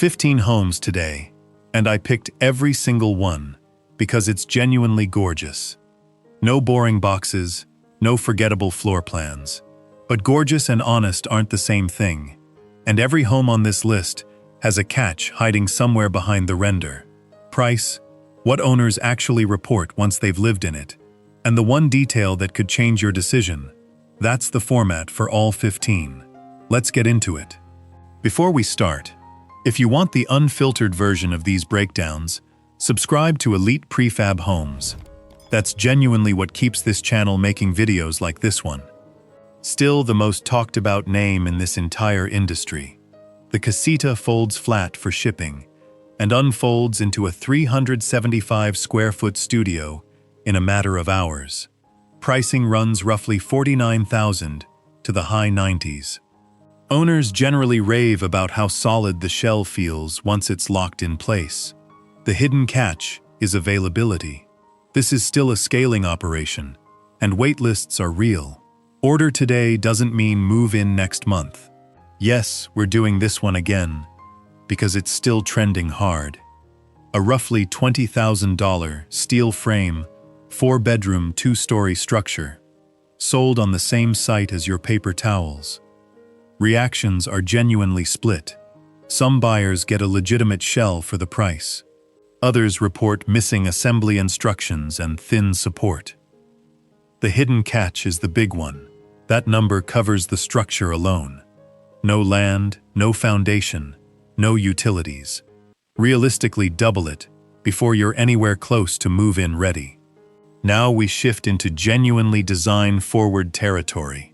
15 homes today, and I picked every single one because it's genuinely gorgeous. No boring boxes, no forgettable floor plans. But gorgeous and honest aren't the same thing, and every home on this list has a catch hiding somewhere behind the render. Price, what owners actually report once they've lived in it, and the one detail that could change your decision. That's the format for all 15. Let's get into it. Before we start, if you want the unfiltered version of these breakdowns, subscribe to Elite Prefab Homes. That's genuinely what keeps this channel making videos like this one. Still the most talked about name in this entire industry. The Casita folds flat for shipping and unfolds into a 375 square foot studio in a matter of hours. Pricing runs roughly $49,000 to the high 90s. Owners generally rave about how solid the shell feels once it's locked in place. The hidden catch is availability. This is still a scaling operation, and wait lists are real. Order today doesn't mean move in next month. Yes, we're doing this one again, because it's still trending hard. A roughly $20,000 steel frame, 4-bedroom, 2-story structure, sold on the same site as your paper towels. Reactions are genuinely split. Some buyers get a legitimate shell for the price. Others report missing assembly instructions and thin support. The hidden catch is the big one. That number covers the structure alone. No land, no foundation, no utilities. Realistically double it before you're anywhere close to move-in ready. Now we shift into genuinely design-forward territory.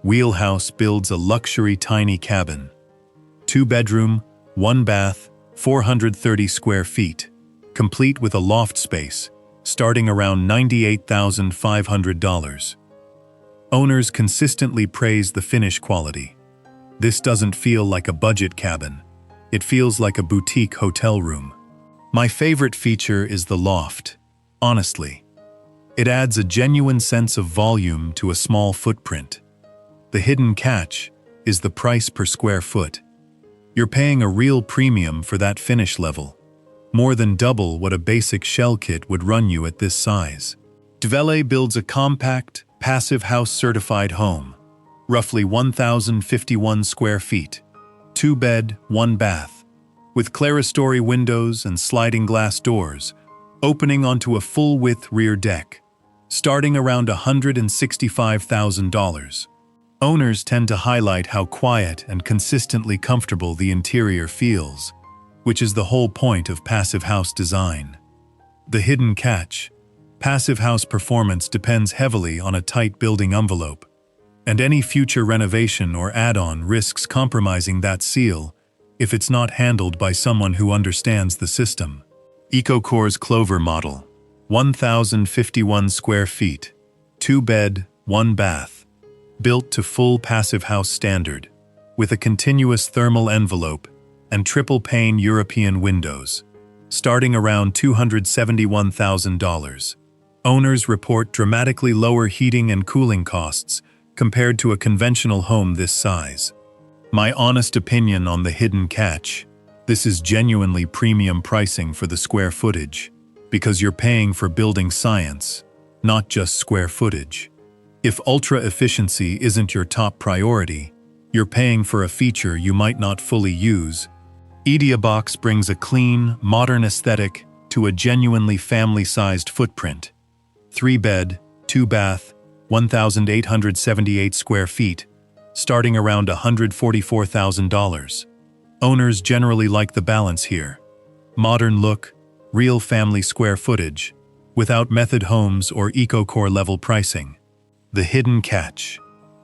Wheelhaus builds a luxury tiny cabin. 2-bedroom, 1-bath, 430 square feet, complete with a loft space, starting around $98,500. Owners consistently praise the finish quality. This doesn't feel like a budget cabin. It feels like a boutique hotel room. My favorite feature is the loft. Honestly, it adds a genuine sense of volume to a small footprint. The hidden catch is the price per square foot. You're paying a real premium for that finish level, more than double what a basic shell kit would run you at this size. Dvele builds a compact, passive house certified home, roughly 1,051 square feet, 2-bed, 1-bath, with clerestory windows and sliding glass doors, opening onto a full-width rear deck, starting around $165,000. Owners tend to highlight how quiet and consistently comfortable the interior feels, which is the whole point of passive house design. The hidden catch: passive house performance depends heavily on a tight building envelope, and any future renovation or add-on risks compromising that seal if it's not handled by someone who understands the system. Ecocor's Clover model, 1,051 square feet, 2-bed, 1-bath, built to full passive house standard, with a continuous thermal envelope and triple-pane European windows, starting around $271,000. Owners report dramatically lower heating and cooling costs compared to a conventional home this size. My honest opinion on the hidden catch: this is genuinely premium pricing for the square footage, because you're paying for building science, not just square footage. If ultra efficiency isn't your top priority, you're paying for a feature you might not fully use. Ideabox brings a clean, modern aesthetic to a genuinely family-sized footprint. 3-bed, 2-bath, 1,878 square feet, starting around $144,000. Owners generally like the balance here. Modern look, real family square footage, without method homes or Ecocor level pricing. The hidden catch: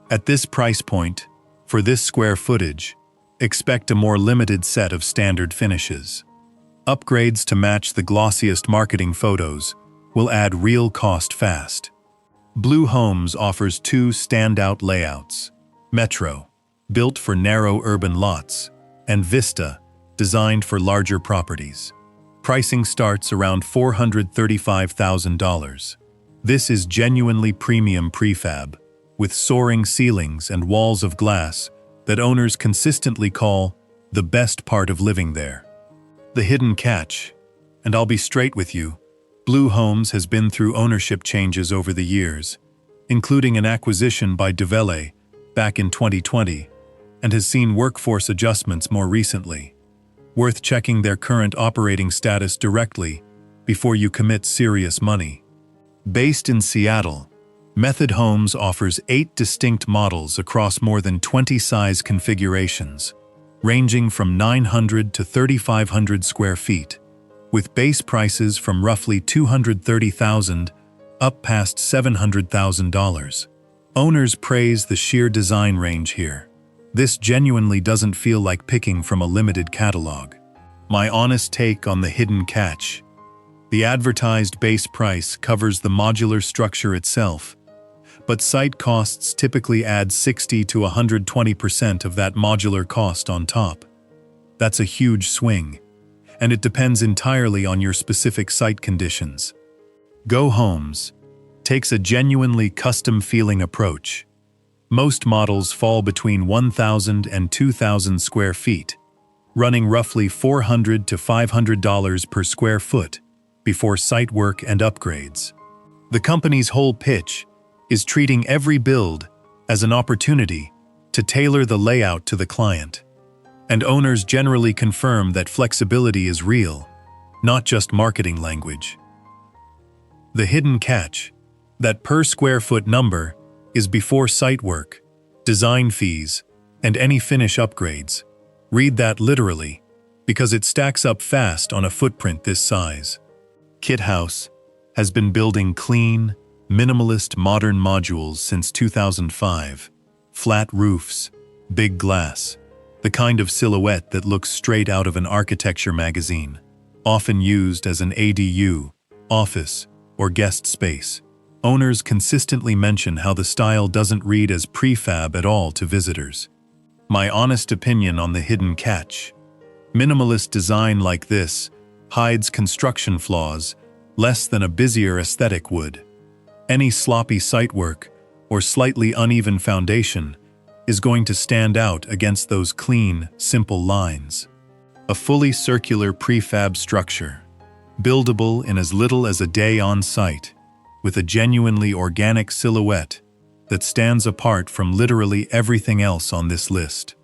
at this price point, for this square footage, expect a more limited set of standard finishes. Upgrades to match the glossiest marketing photos will add real cost fast. Blue Homes offers 2 standout layouts: Metro, built for narrow urban lots, and Vista, designed for larger properties. Pricing starts around $435,000. This is genuinely premium prefab, with soaring ceilings and walls of glass that owners consistently call the best part of living there. The hidden catch, and I'll be straight with you, Blue Homes has been through ownership changes over the years, including an acquisition by Dvele back in 2020, and has seen workforce adjustments more recently. Worth checking their current operating status directly before you commit serious money. Based in Seattle, Method Homes offers 8 distinct models across more than 20 size configurations, ranging from 900 to 3,500 square feet, with base prices from roughly $230,000 up past $700,000. Owners praise the sheer design range here. This genuinely doesn't feel like picking from a limited catalog. My honest take on the hidden catch. The advertised base price covers the modular structure itself, but site costs typically add 60 to 120% of that modular cost on top. That's a huge swing, and it depends entirely on your specific site conditions. Go Homes takes a genuinely custom-feeling approach. Most models fall between 1,000 and 2,000 square feet, running roughly $400 to $500 per square foot before site work and upgrades. The company's whole pitch is treating every build as an opportunity to tailor the layout to the client. And owners generally confirm that flexibility is real, not just marketing language. The hidden catch, that per square foot number, is before site work, design fees, and any finish upgrades. Read that literally, because it stacks up fast on a footprint this size. KitHAUS has been building clean, minimalist modern modules since 2005. Flat roofs, big glass, the kind of silhouette that looks straight out of an architecture magazine, often used as an ADU, office, or guest space. Owners consistently mention how the style doesn't read as prefab at all to visitors. My honest opinion on the hidden catch. Minimalist design like this hides construction flaws less than a busier aesthetic would. Any sloppy site work or slightly uneven foundation is going to stand out against those clean, simple lines. A fully circular prefab structure, buildable in as little as a day on site, with a genuinely organic silhouette that stands apart from literally everything else on this list.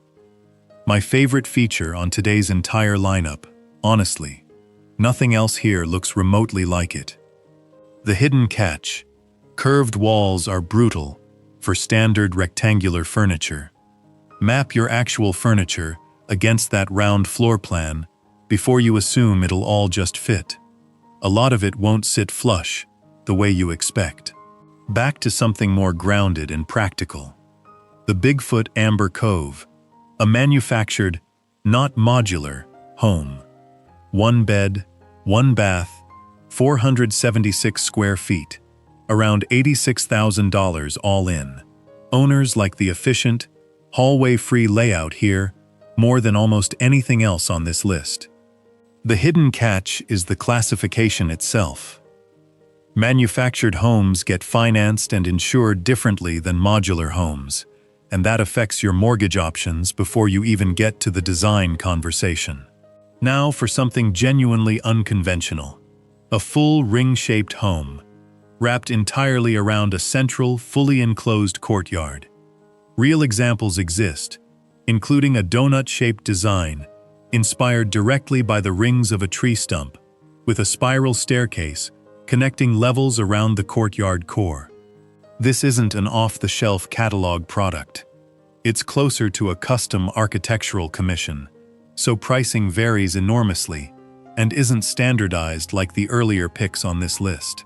My favorite feature on today's entire lineup, honestly. Nothing else here looks remotely like it. The hidden catch. Curved walls are brutal for standard rectangular furniture. Map your actual furniture against that round floor plan before you assume it'll all just fit. A lot of it won't sit flush the way you expect. Back to something more grounded and practical. The Bigfoot Amber Cove, a manufactured, not modular, home. 1 bed, 1 bath, 476 square feet, around $86,000 all in. Owners like the efficient, hallway-free layout here more than almost anything else on this list. The hidden catch is the classification itself. Manufactured homes get financed and insured differently than modular homes, and that affects your mortgage options before you even get to the design conversation. Now for something genuinely unconventional. A full ring-shaped home, wrapped entirely around a central, fully enclosed courtyard. Real examples exist, including a donut-shaped design, inspired directly by the rings of a tree stump, with a spiral staircase connecting levels around the courtyard core. This isn't an off-the-shelf catalog product. It's closer to a custom architectural commission, so pricing varies enormously and isn't standardized like the earlier picks on this list.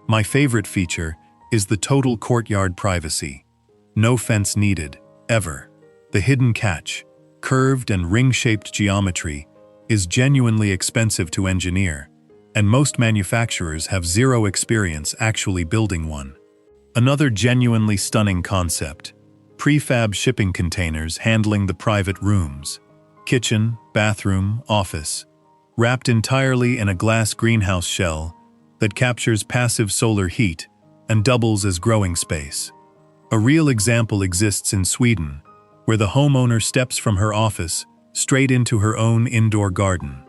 My favorite feature is the total courtyard privacy. No fence needed, ever. The hidden catch, curved and ring-shaped geometry, is genuinely expensive to engineer, and most manufacturers have zero experience actually building one. Another genuinely stunning concept: prefab shipping containers handling the private rooms, kitchen, bathroom, office, wrapped entirely in a glass greenhouse shell that captures passive solar heat and doubles as growing space. A real example exists in Sweden, where the homeowner steps from her office straight into her own indoor garden.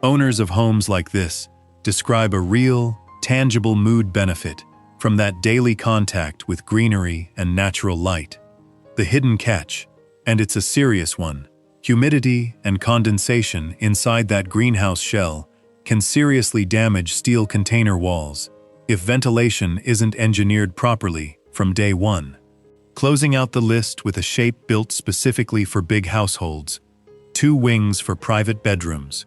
Owners of homes like this describe a real, tangible mood benefit from that daily contact with greenery and natural light. The hidden catch, and it's a serious one, humidity and condensation inside that greenhouse shell can seriously damage steel container walls if ventilation isn't engineered properly from day one. Closing out the list with a shape built specifically for big households, 2 wings for private bedrooms,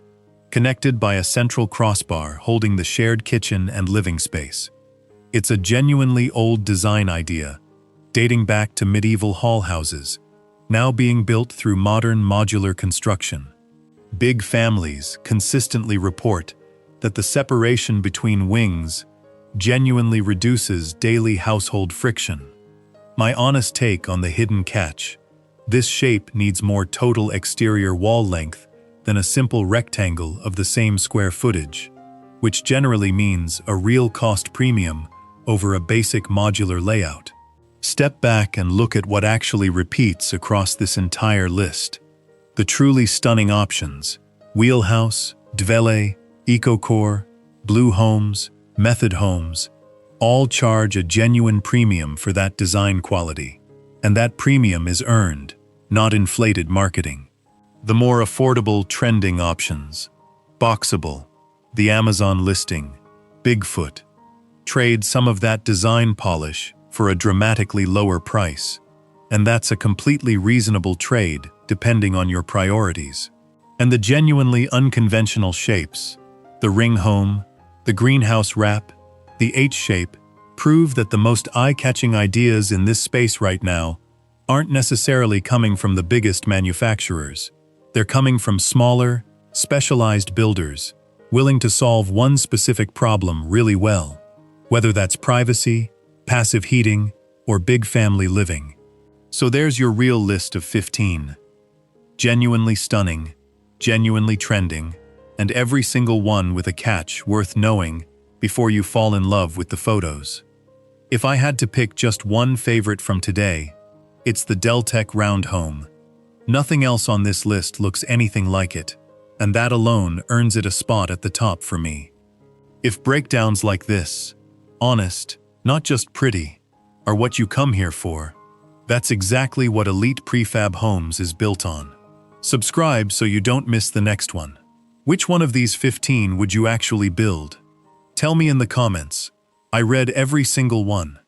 connected by a central crossbar holding the shared kitchen and living space. It's a genuinely old design idea, dating back to medieval hall houses, now being built through modern modular construction. Big families consistently report that the separation between wings genuinely reduces daily household friction. My honest take on the hidden catch: this shape needs more total exterior wall length than a simple rectangle of the same square footage, which generally means a real cost premium over a basic modular layout. Step back and look at what actually repeats across this entire list. The truly stunning options: Wheelhaus, Dvele, Ecocor, Blue Homes, Method Homes, all charge a genuine premium for that design quality. And that premium is earned, not inflated marketing. The more affordable trending options: Boxabl, the Amazon listing, Bigfoot, trade some of that design polish for a dramatically lower price. And that's a completely reasonable trade depending on your priorities. And the genuinely unconventional shapes, the ring home, the greenhouse wrap, the H-shape, prove that the most eye-catching ideas in this space right now aren't necessarily coming from the biggest manufacturers. They're coming from smaller, specialized builders, willing to solve one specific problem really well, whether that's privacy, passive heating, or big family living. So there's your real list of 15. Genuinely stunning, genuinely trending, and every single one with a catch worth knowing before you fall in love with the photos. If I had to pick just one favorite from today, it's the Deltec round home. Nothing else on this list looks anything like it, and that alone earns it a spot at the top for me. If breakdowns like this, honest, not just pretty, are what you come here for, that's exactly what Elite Prefab Homes is built on. Subscribe so you don't miss the next one. Which one of these 15 would you actually build? Tell me in the comments. I read every single one.